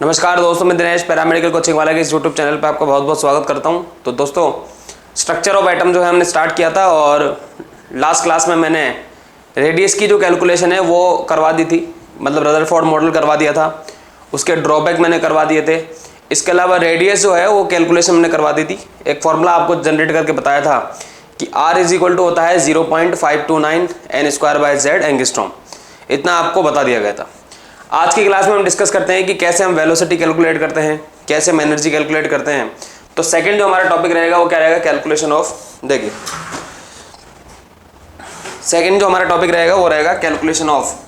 नमस्कार दोस्तों, मैं दिनेश पैरामेडिकल कोचिंग वाला के इस यूट्यूब चैनल पे आपका बहुत बहुत स्वागत करता हूं। तो दोस्तों, स्ट्रक्चर ऑफ एटम जो है हमने स्टार्ट किया था और लास्ट क्लास में मैंने रेडियस की जो कैलकुलेशन है वो करवा दी थी, मतलब रदरफोर्ड मॉडल करवा दिया था, उसके ड्रॉबैक मैंने करवा दिए थे। इसके अलावा रेडियस जो है वो कैलकुलेशन मैंने करवा दी थी। एक फॉर्मूला आपको जनरेट करके बताया था कि R इज इक्वल टू होता है 0.529 n² एंगस्ट्रॉम, इतना आपको बता दिया गया था। आज की क्लास में हम डिस्कस करते हैं कि कैसे हम वेलोसिटी कैलकुलेट करते हैं, कैसे हम एनर्जी कैलकुलेट करते हैं। तो सेकंड जो हमारा टॉपिक रहेगा वो क्या रहेगा, कैलकुलेशन ऑफ, देखिए सेकंड जो हमारा टॉपिक रहेगा वो रहेगा कैलकुलेशन ऑफ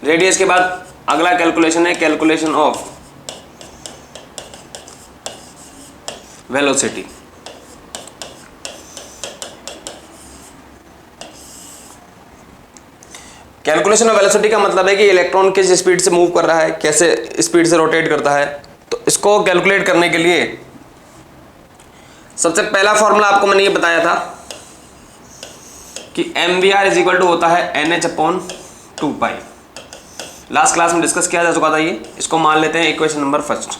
रेडियस के बाद अगला कैलकुलेशन है calculation of velocity. Calculation of velocity का मतलब है कि इलेक्ट्रॉन किस स्पीड से मूव कर रहा है, कैसे स्पीड से रोटेट करता है। तो इसको कैलकुलेट करने के लिए सबसे पहला फॉर्मूला आपको मैंने ये बताया था कि mvr इज इक्वल टू होता है nh/2π। लास्ट क्लास में डिस्कस किया जा चुका था ये। इसको मान लेते हैं इक्वेशन नंबर फर्स्ट।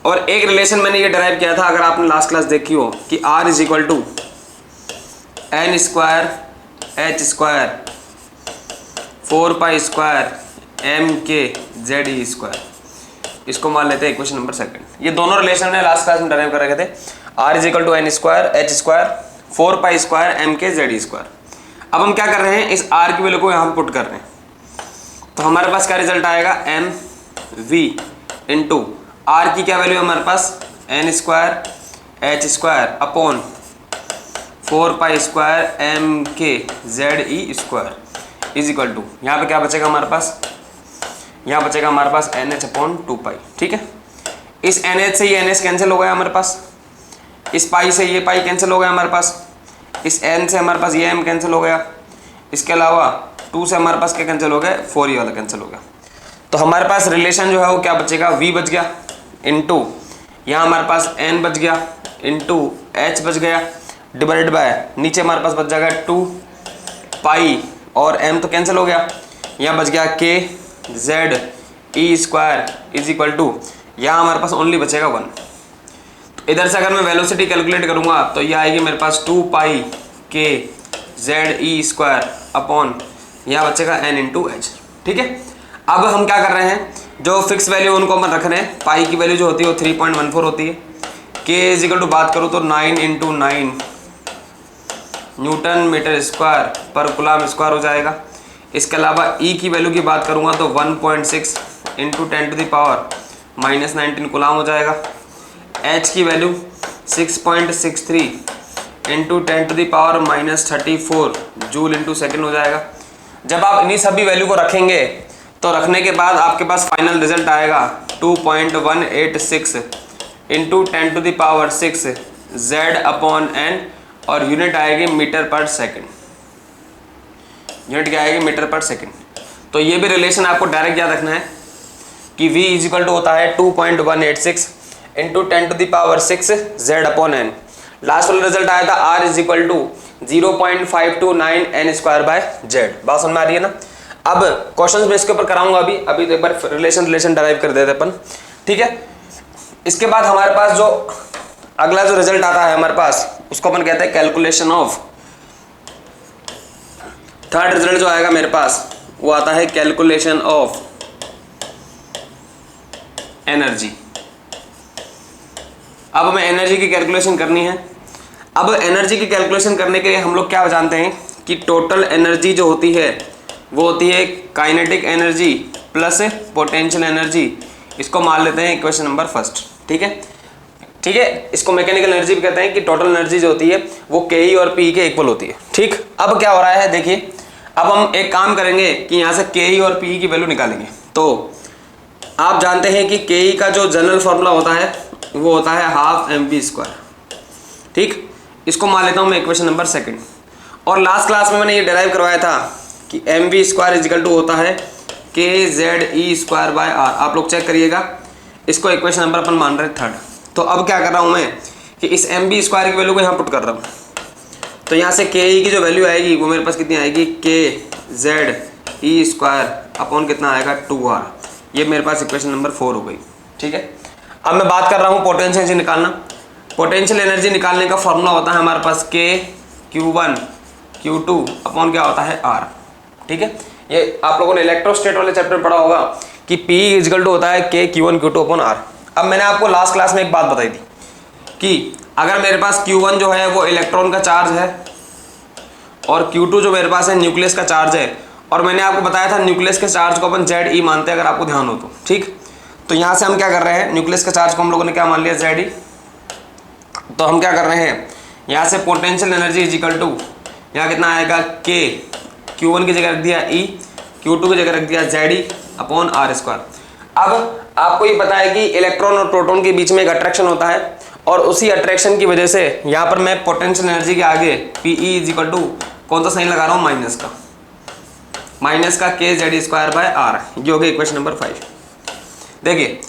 और एक रिलेशन मैंने ये डिराइव किया था, अगर आपने लास्ट क्लास देखी हो, कि r is equal to n²h² 4π² mkze²। इसको मान लेते हैं इक्वेशन नंबर सेकंड। ये दोनों रिलेशन है लास्ट क्लास में डिराइव कर रखे थे। r is equal to n²h² 4π² mkze²। अब हम क्या कर रहे हैं, इस r की वैल्यू को यहाँ पुट कर रहे हैं। तो हमारे पास क्या रिजल्ट आएगा, mv इंटू r की क्या वैल्यू है हमारे पास, n²h² upon 4π² mkze² is equal to, यहाँ पे क्या बचेगा हमारे पास, यहाँ बचेगा हमारे पास nh/2π। ठीक है, इस nh से ये nh कैंसिल हो गया हमारे पास, इस पाई से ये पाई कैंसिल हो गया हमारे पास, इस n से हमारे पास ये m कैंसिल हो गया, इसके अलावा 2 से हमारे पास क्या कैंसिल हो गया, 4 ये वाला कैंसिल हो गया। तो हमारे पास रिलेशन जो है वो क्या बचेगा, v बच गया इंटू यहाँ हमारे पास n बच गया इंटू h बच गया डिवाइडेड बाय नीचे हमारे पास बच जाएगा 2 पाई और m तो कैंसिल हो गया, यहाँ बच गया kze² इज इक्वल टू, यहाँ हमारे पास ओनली बचेगा 1। तो इधर से अगर मैं वेलोसिटी कैलकुलेट करूँगा तो ये आएगी मेरे पास 2 पाई kze² अपॉन यहाँ बचेगा n इंटू h। ठीक है, अब हम क्या कर रहे हैं, जो फिक्स वैल्यू उनको हम रख रहे हैं। पाई की वैल्यू जो होती है वो 3.14 होती है। k इज इक्वल टू बात करूँ तो 9 इंटू 9 न्यूटन मीटर स्क्वायर पर कूलम स्क्वायर हो जाएगा। इसके अलावा E की वैल्यू की बात करूँगा तो 1.6 इंटू 10⁻⁻19 कूलम हो जाएगा। H की value 6.63 into 10⁻⁻34 joule into second हो जाएगा। जब आप इन्हीं सभी वैल्यू को रखेंगे तो रखने के बाद आपके पास फाइनल रिजल्ट आएगा 2.186 इंटू 10⁻⁶ Z/n और यूनिट आएगी मीटर पर सेकंड। यूनिट क्या आएगी, मीटर पर सेकंड। तो ये भी रिलेशन आपको डायरेक्ट याद रखना है कि v इज इक्वल टू होता है 2.186 इंटू 10⁻⁶ Z/n। लास्ट वाला रिजल्ट आया था r is equal to 0.529 n²/z। बात समझ में आ रही है ना। अब क्वेश्चंस में इसके ऊपर कराऊंगा अभी तो एक बार रिलेशन डायराइव कर देते अपन। ठीक है, इसके बाद हमारे पास जो अगला जो रिजल्ट आता है हमारे पास, उसको अपन कहते हैं कैलकुलेशन ऑफ। थर्ड रिजल्ट जो आएगा मेरे पास वो आता है कैलकुलेशन ऑफ एनर्जी। अब हमें एनर्जी की कैलकुलेशन करनी है। अब एनर्जी की कैलकुलेशन करने के लिए हम लोग क्या जानते हैं कि टोटल एनर्जी जो होती है वो होती है kinetic energy plus potential energy. इसको मान लेते हैं इक्वेशन नंबर फर्स्ट। ठीक है, इसको मैकेनिकल एनर्जी भी कहते हैं कि टोटल एनर्जी जो होती है वो के और पी के इक्वल होती है। ठीक, अब क्या हो रहा है, देखिए अब हम एक काम करेंगे कि यहाँ से के और पी की वैल्यू निकालेंगे। तो आप जानते हैं कि के का जो जनरल फॉर्मूला होता है वो होता है ½ mv²। ठीक, इसको मान लेता हूँ मैं इक्वेशन नंबर सेकंड। और लास्ट क्लास में मैंने ये डिराइव करवाया था कि mv² इज इक्वल टू होता है kze²/r। आप लोग चेक करिएगा, इसको इक्वेशन नंबर अपन मान रहे हैं थर्ड। तो अब क्या कर रहा हूँ मैं कि इस mv² की वैल्यू को यहाँ पुट कर रहा हूँ। तो यहाँ से के ई की जो वैल्यू आएगी वो मेरे पास कितनी आएगी, के जेड ई स्क्वायर अपॉन कितना आएगा 2r। ये मेरे पास इक्वेशन नंबर 4 हो गई। ठीक है, अब मैं बात कर रहा हूँ पोटेंशियल एनर्जी निकालना। पोटेंशियल एनर्जी निकालने का फॉर्मूला होता है हमारे पास के Q1 Q2 अपॉन क्या होता है R। ठीक है, ये आप लोगों ने इलेक्ट्रोस्टेट वाले चैप्टर में पढ़ा होगा कि P इक्वल टू होता है के Q1 Q2 अपॉन R। अब मैंने आपको लास्ट क्लास में एक बात बताई थी कि अगर मेरे पास Q1 जो है वो इलेक्ट्रॉन का चार्ज है और Q2 जो मेरे पास है न्यूक्लियस का चार्ज है, और मैंने आपको बताया था न्यूक्लियस के चार्ज को अपन ZE मानते हैं, अगर आपको ध्यान हो तो। ठीक, तो यहाँ से हम क्या कर रहे हैं, न्यूक्लियस के चार्ज को हम लोगों ने क्या मान लिया, ZE। तो हम क्या कर रहे हैं, यहाँ से potential energy is equal to, यहाँ कितना आएगा, के Q1 की जगह रख दिया E, Q2 की जगह रख दिया ZE अपॉन R स्क्वायर। अब आपको ये पता है कि इलेक्ट्रॉन और प्रोटॉन के बीच में एक अट्रैक्शन होता है, और उसी अट्रैक्शन की वजह से यहाँ पर मैं पोटेंशियल एनर्जी के आगे PE इज इक्वल टू कौन सा साइन लगा रहा हूँ, माइनस का के जेड स्क्वायर बाय आर। ये हो गई इक्वेशन नंबर 5। देखिए,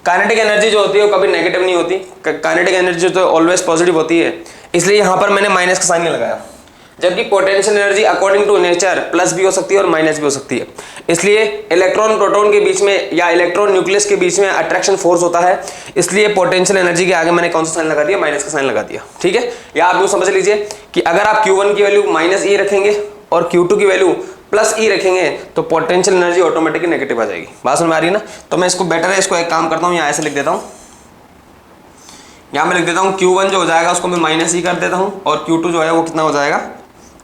काइनेटिक एनर्जी जो होती है वो कभी नेगेटिव नहीं होती, काइनेटिक एनर्जी तो ऑलवेज पॉजिटिव होती है, इसलिए यहाँ पर मैंने माइनस का साइन नहीं लगाया। जबकि potential energy according to nature plus भी हो सकती है और माइनस भी हो सकती है, इसलिए इलेक्ट्रॉन प्रोटॉन के बीच में या इलेक्ट्रॉन न्यूक्लियस के बीच में अट्रैक्शन फोर्स होता है, इसलिए पोटेंशियल एनर्जी के आगे मैंने कौन सा साइन लगा दिया, माइनस का साइन लगा दिया। ठीक है, या आप यूँ समझ लीजिए कि अगर आप Q1 की वैल्यू माइनस ई रखेंगे और Q2 की वैल्यू प्लस ई रखेंगे तो पोटेंशियल एनर्जी ऑटोमेटिकली नेगेटिव आ जाएगी। बात समझ में आ रही है ना। तो मैं इसको बेटर है, इसको एक काम करता हूँ, यहाँ ऐसे लिख देता हूँ, यहाँ मैं लिख देता हूँ Q1 जो हो जाएगा उसको मैं माइनस ई कर देता हूँ, और Q2 जो है वो कितना हो जाएगा,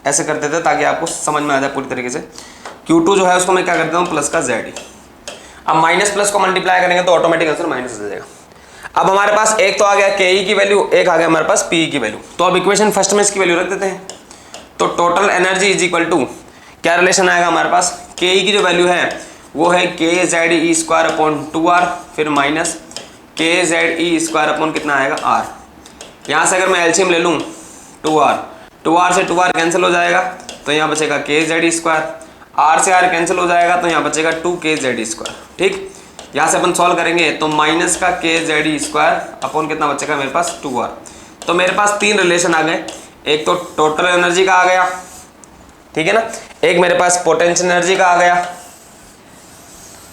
ऐसे कर देते हैं ताकि आपको समझ में आ जाए पूरी तरीके से। Q2 जो है उसको मैं क्या कर देता हूँ, प्लस का ZE। अब माइनस प्लस को मल्टीप्लाई करेंगे तो ऑटोमेटिक आंसर माइनस आ जाएगा। अब हमारे पास एक तो आ गया के की वैल्यू, एक आ गया हमारे पास PE की वैल्यू। तो अब इक्वेशन फर्स्ट में इसकी वैल्यू रख देते हैं। तो total energy is equal to क्या रिलेशन आएगा हमारे पास, के की जो वैल्यू है वो है के ZE स्क्वायर अपॉन 2R, फिर माइनस के ZE स्क्वायर अपॉन कितना आएगा R। यहाँ से अगर मैं एलसीएम ले लूँ 2R से 2R कैंसिल हो जाएगा, तो यहाँ बचेगा के ZE स्क्वायर, R से R कैंसिल हो जाएगा तो यहाँ बचेगा 2k ZE स्क्वायर। ठीक, यहाँ से अपन सॉल्व करेंगे तो माइनस का के ZE स्क्वायर अपॉन कितना बचेगा मेरे पास 2R। तो मेरे पास तीन रिलेशन आ गए, एक तो टोटल एनर्जी का आ गया, ठीक है ना, एक मेरे पास पोटेंशियल एनर्जी का आ गया,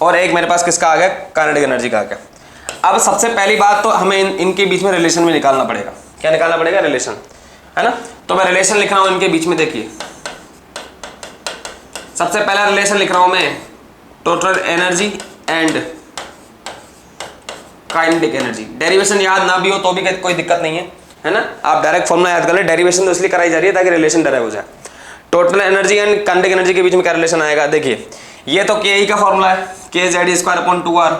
और एक मेरे पास किसका आ गया, काइनेटिक एनर्जी का आ गया। अब सबसे पहली बात तो हमें इनके बीच में रिलेशन भी निकालना पड़ेगा। क्या निकालना पड़ेगा, रिलेशन, है ना। तो मैं रिलेशन लिख रहा हूं इनके बीच में। देखिए, सबसे पहला रिलेशन लिख रहा हूं मैं, total energy and kinetic energy. Derivation याद ना भी हो तो भी कोई दिक्कत नहीं है ना, आप डायरेक्ट फॉर्मूला याद कर ले। डेरिवेशन तो इसलिए कराई जा रही है ताकि रिलेशन डायरेक्ट हो जाए। Total energy and kinetic energy के बीच में क्या रिलेशन आएगा, देखिए ये तो के का फॉर्मूला है, के ZE स्क्वायर अपॉन 2R,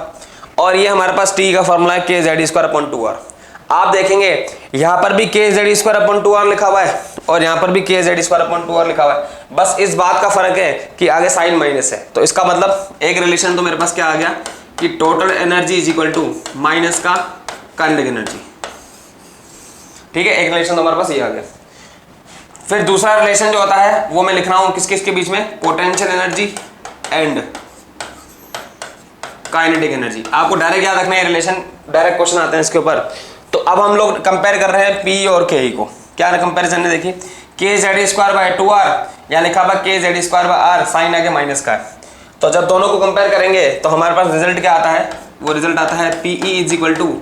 और ये हमारे पास टी का फॉर्मूला है के ZE स्क्वायर अपॉन 2R। आप देखेंगे यहाँ पर भी के ZE स्क्वायर अपॉन 2R लिखा हुआ है और यहाँ पर भी के ZE स्क्वायर अपॉन 2R लिखा हुआ है, बस इस बात का फर्क है कि आगे साइन माइनस है। तो इसका मतलब एक रिलेशन तो मेरे पास क्या आ गया कि total energy is equal to minus का काइनेटिक एनर्जी। ठीक है, एक रिलेशन तो हमारे पास ये आ गया। फिर दूसरा रिलेशन जो होता है वो मैं लिख रहा हूं किस किस के बीच में, potential energy and kinetic energy. आपको डायरेक्ट याद रखना है रिलेशन, डायरेक्ट क्वेश्चन आते हैं इसके ऊपर। तो अब हम लोग कंपेयर कर रहे हैं P और K को। क्या कंपेरिजन है, देखिए के ZE स्क्वायर बाय 2R, यहाँ लिखा हुआ के ZE square by R, sign आगे माइनस का है। तो जब दोनों को कंपेयर करेंगे तो हमारे पास रिजल्ट क्या आता है, वो रिजल्ट आता है PE is equal to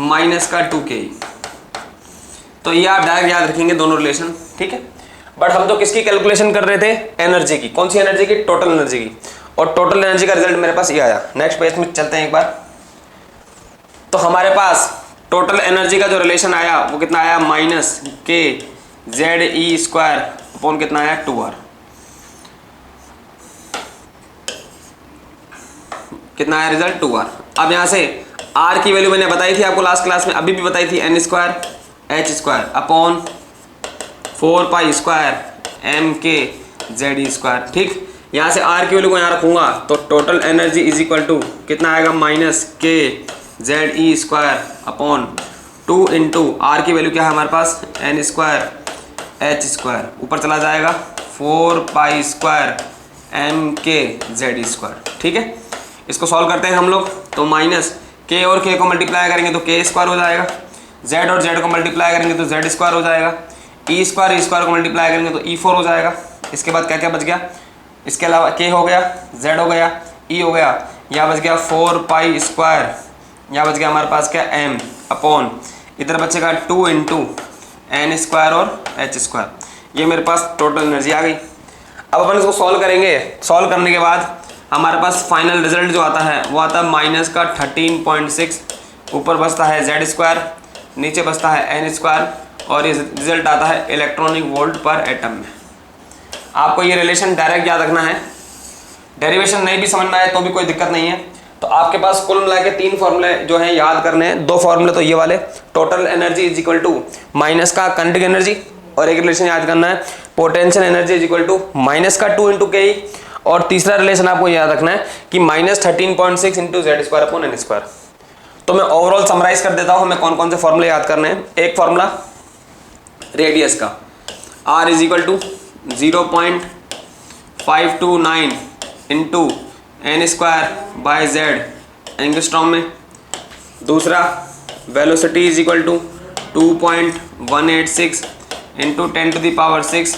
minus का 2K। तो ये आप डायरेक्ट याद रखेंगे दोनों रिलेशन, ठीक है। बट हम तो किसकी कैलकुलेशन कर रहे थे, एनर्जी की। कौन सी एनर्जी की, टोटल एनर्जी की। और टोटल एनर्जी का रिजल्ट मेरे पास ये आया। नेक्स्ट पेज में चलते हैं एक बार। तो हमारे पास टोटल एनर्जी का जो रिलेशन आया वो कितना आया, माइनस के ZE स्क्वायर अपॉन कितना आया 2R। कितना आया रिजल्ट 2R। अब यहाँ से R की वैल्यू मैंने बताई थी आपको लास्ट क्लास में, अभी भी बताई थी, n square h square upon 4 pi square MK ZE स्क्वायर। ठीक, यहाँ से R की वैल्यू को यहाँ रखूंगा तो total energy is equal to कितना आएगा, माइनस के ZE square upon 2 into R की वैल्यू क्या है हमारे पास, n स्क्वायर h स्क्वायर, ऊपर चला जाएगा 4 पाई स्क्वायर MK ZE स्क्वायर। ठीक है, इसको सॉल्व करते हैं हम लोग। तो माइनस k और k को मल्टीप्लाई करेंगे तो k स्क्वायर हो जाएगा, z और z को मल्टीप्लाई करेंगे तो z स्क्वायर हो जाएगा, ई स्क्वायर को मल्टीप्लाई करेंगे तो E4 हो जाएगा। इसके बाद क्या क्या बच गया, इसके अलावा K हो गया, Z हो गया, E हो गया, यहाँ बच गया 4 पाई स्क्वायर, यहाँ बच गया हमारे पास क्या M अपॉन, इधर बचेगा 2 इंटू N स्क्वायर और H स्क्वायर। ये मेरे पास टोटल एनर्जी आ गई। अब अपन इसको सॉल्व करेंगे। सॉल्व करने के बाद हमारे पास फाइनल रिजल्ट जो आता है वो आता है माइनस का 13.6, ऊपर बचता है Z स्क्वायर, नीचे बचता है N स्क्वायर, और ये रिजल्ट आता है इलेक्ट्रॉनिक वोल्ट पर एटम में। आपको ये रिलेशन डायरेक्ट याद रखना है, डेरिवेशन नहीं भी समझ में आए तो भी कोई दिक्कत नहीं है। तो आपके पास कुल मिला के 3 फॉर्मूले जो हैं याद करने हैं। 2 फॉर्मूले तो ये वाले, total energy is equal to minus का काइनेटिक एनर्जी, और एक रिलेशन याद करना है potential energy is equal to minus का 2 इंटू के, और तीसरा रिलेशन आपको याद रखना है कि minus 13.6 into Z square upon N square. तो मैं ओवरऑल समराइज कर देता हूँ हमें कौन कौन से फॉर्मूले याद करने हैं। एक फॉर्मूला रेडियस का, R is equal to 0.529 into N square by Z angstrom में। दूसरा velocity is equal to 2.186 into 10⁻⁶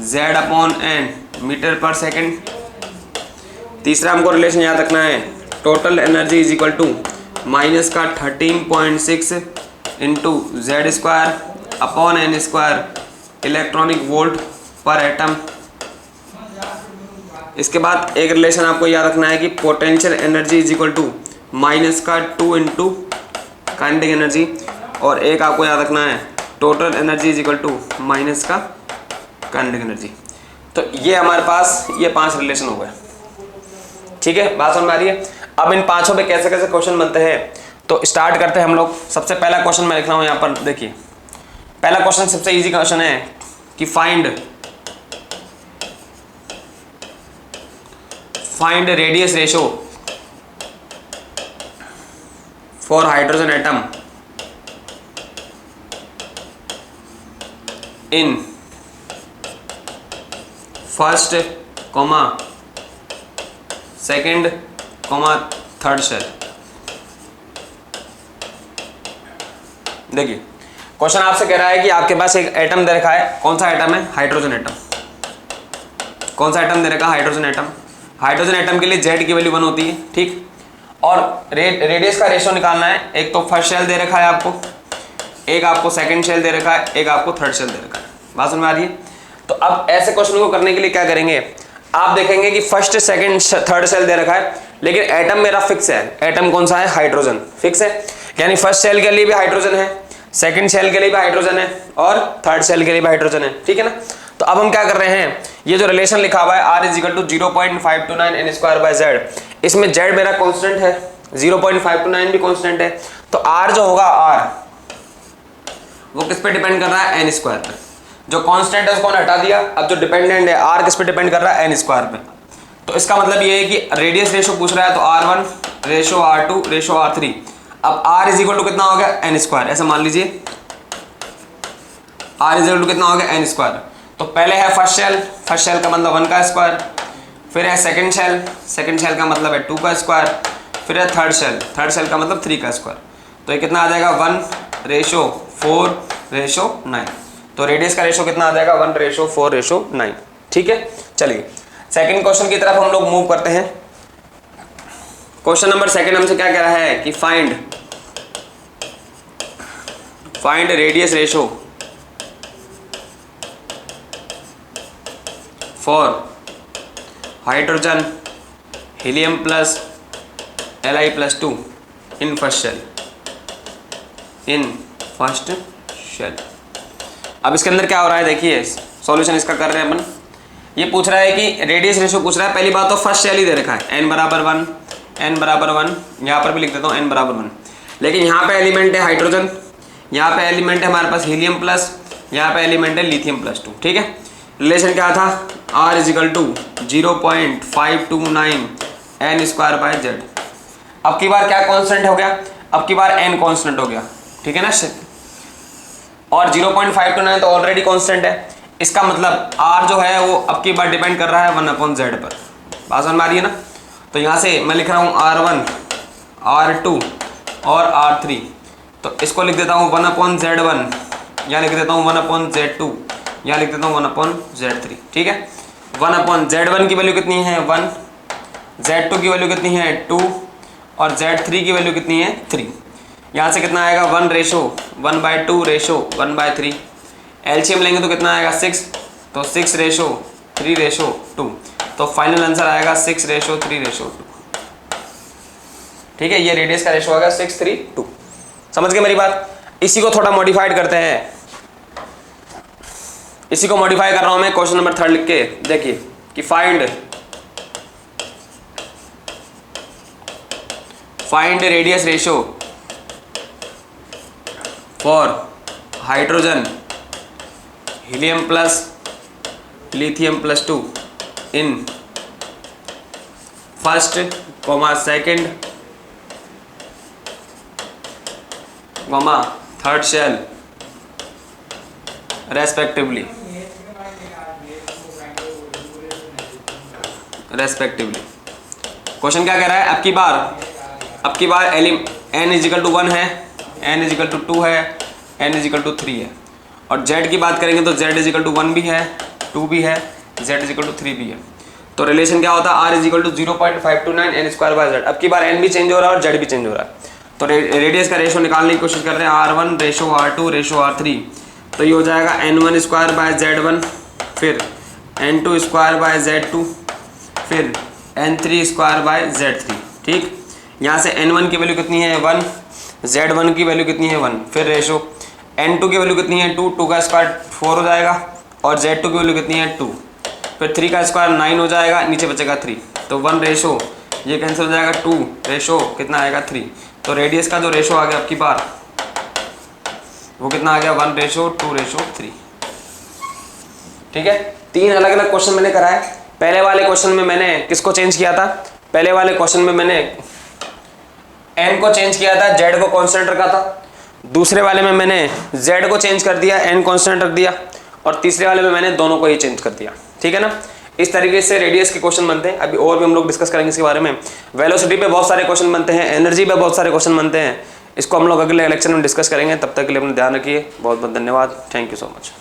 Z upon N metre पर सेकेंड। तीसरा हमको रिलेशन याद रखना है total energy is equal to minus का 13.6 into Z square upon N square electronic volt पर एटम। इसके बाद एक रिलेशन आपको याद रखना है कि potential energy is equal to minus का 2 इंटू काइनेटिक एनर्जी, और एक आपको याद रखना है total energy is equal to minus का काइनेटिक एनर्जी। तो ये हमारे पास ये 5 रिलेशन हो गए। ठीक है, बात समझ में आ रही है। अब इन 5 पे कैसे कैसे क्वेश्चन बनते हैं तो स्टार्ट करते हैं हम लोग। सबसे पहला क्वेश्चन मैं लिख रहा हूँ यहाँ पर, देखिए पहला क्वेश्चन सबसे इजी क्वेश्चन है कि find radius ratio for hydrogen atom in first comma second comma third shell. देखिए क्वेश्चन आपसे कह रहा है कि आपके पास एक एटम दे रखा है। कौन सा एटम है? Hydrogen atom. कौन सा एटम दे रखा है? Hydrogen atom. हाइड्रोजन एटम के लिए Z की वैल्यू 1 होती है, ठीक। और रेडियस का रेशियो निकालना है। एक तो फर्स्ट शेल दे रखा है आपको, एक आपको सेकंड शेल दे रखा है, एक आपको थर्ड शेल दे रखा है। बात समझ में आ रही है? तो अब ऐसे क्वेश्चन को करने के लिए क्या करेंगे, आप देखेंगे कि फर्स्ट सेकंड थर्ड शेल दे रखा है, लेकिन एटम मेरा फिक्स है। एटम कौन सा है? हाइड्रोजन फिक्स है, यानी फर्स्ट शेल के लिए भी हाइड्रोजन है, सेकंड शेल के लिए भी हाइड्रोजन है, और थर्ड शेल के लिए भी हाइड्रोजन है, ठीक है ना। तो अब हम क्या कर रहे हैं, ये जो रिलेशन लिखा हुआ है R is equal to 0.529 N square by Z, इसमें Z मेरा कांस्टेंट है, 0.529 भी कांस्टेंट है। तो R जो होगा R वो किस पे डिपेंड कर रहा है? N स्क्वायर पे। जो कांस्टेंट है उसको हटा दिया, अब जो डिपेंडेंट है R किस पे डिपेंड कर रहा है? N स्क्वायर पे। तो इसका मतलब ये है कि रेडियस रेशो पूछ रहा है तो R1 ratio R2 ratio R3। अब R इज इक्वल टू कितना हो गया? N square. ऐसा मान लीजिए R इज इक्वल टू कितना हो गया? N square. तो पहले है फर्स्ट शेल, फर्स्ट शेल का मतलब 1 का स्क्वायर, फिर है सेकंड शेल, सेकंड शेल का मतलब है 2 का स्क्वायर, फिर है थर्ड शेल, थर्ड शेल का मतलब 3 का स्क्वायर। तो ये कितना आ जाएगा? 1 रेशो 4 रेशो 9। तो रेडियस का रेशो कितना आ जाएगा? 1 रेशो 4 रेशो 9। ठीक है, चलिए सेकंड क्वेश्चन की तरफ हम लोग मूव करते हैं। क्वेश्चन नंबर सेकंड हमसे क्या कह रहा है कि find radius ratio for hydrogen helium plus Li+2 in first shell. अब इसके अंदर क्या हो रहा है, देखिए सॉल्यूशन इसका कर रहे हैं अपन। ये पूछ रहा है कि रेडियस रेशो पूछ रहा है। पहली बात तो फर्स्ट शेल ही दे रखा है, n बराबर 1, यहाँ पर भी लिख देता हूँ n बराबर 1। लेकिन यहाँ पे एलिमेंट है हाइड्रोजन, यहाँ पे एलिमेंट है हमारे पास हीलियम प्लस, यहाँ पे एलिमेंट है लिथियम+2। ठीक है, रिलेशन क्या था? R is equal to 0.529 N square by Z। अब की बार क्या कांस्टेंट हो गया? अब की बार N कांस्टेंट हो गया, ठीक है ना। और 0.529 तो ऑलरेडी कांस्टेंट है, इसका मतलब R जो है वो अब की बार डिपेंड कर रहा है 1/Z पर। बात समझ में आ रही है ना। तो यहाँ से मैं लिख रहा हूँ R1 R2 और R3। तो इसको लिख देता हूँ 1/Z1, या लिख देता हूँ 1/Z2 यहाँ लिख देता हूँ 1/Z3, ठीक है। 1/Z1 की वैल्यू कितनी है 1, Z2 की वैल्यू कितनी है 2 और Z3 की वैल्यू कितनी है 3। यहाँ से कितना आएगा 1:1/2 रेशो 1/3। एलसीएम लेंगे तो कितना आएगा 6, तो 6:3:2, तो फाइनल आंसर आएगा 6:3:2, ठीक है। ये रेडियस का रेशो आएगा 6:3:2। समझ गए मेरी बात। इसी को थोड़ा मॉडिफाइड करते हैं, इसी को मॉडिफाई कर रहा हूं मैं क्वेश्चन नंबर 3 लिख के। देखिए कि find radius ratio for hydrogen helium plus lithium +2 in first second third shell respectively. Question क्या कह रहा है, अब की बार n = 1 है, n = 2 है, n = 3 है, और z की बात करेंगे तो z = 1 भी है, 2 भी है, z = 3 भी है। तो रिलेशन क्या होता है, r = 0.529 n²/z। अब की बार n भी चेंज हो रहा है और z भी चेंज हो रहा है। तो रेडियस का रेशो निकालने की कोशिश कर रहे हैं, r1:r2:r3। तो ये हो जाएगा n1² फिर n2² फिर n3² ठीक। यहाँ से n1 की वैल्यू कितनी है 1, z1 की वैल्यू कितनी है 1, फिर रेशो n2 की वैल्यू कितनी है 2, 2 का स्क्वायर 4 हो जाएगा, और z2 की वैल्यू कितनी है 2, फिर 3 का स्क्वायर 9 हो जाएगा, नीचे बचेगा 3, तो 1 रेशो ये कैंसिल हो जाएगा, 2 रेशो कितना आएगा 3। तो रेडियस का जो रेशो आ गया अब की बार वो कितना आ गया 1:2:3, ठीक है। 3 अलग अलग क्वेश्चन मैंने कराए। पहले वाले क्वेश्चन में मैंने किसको चेंज किया था, पहले वाले क्वेश्चन में मैंने n को चेंज किया था, z को कांस्टेंट रखा था। दूसरे वाले में मैंने z को चेंज कर दिया, n कांस्टेंट रख दिया, और तीसरे वाले में मैंने दोनों को ही चेंज कर दिया, ठीक है ना। इस तरीके से रेडियस के क्वेश्चन बनते हैं। अभी और भी हम लोग डिस्कस करेंगे इसके बारे में। वेलोसिटी पे बहुत सारे क्वेश्चन बनते हैं, एनर्जी पे बहुत सारे क्वेश्चन बनते हैं। इसको हम लोग अगले लेक्चर में डिस्कस करेंगे। तब तक के लिए अपना ध्यान रखिए। बहुत बहुत धन्यवाद। Thank you so much.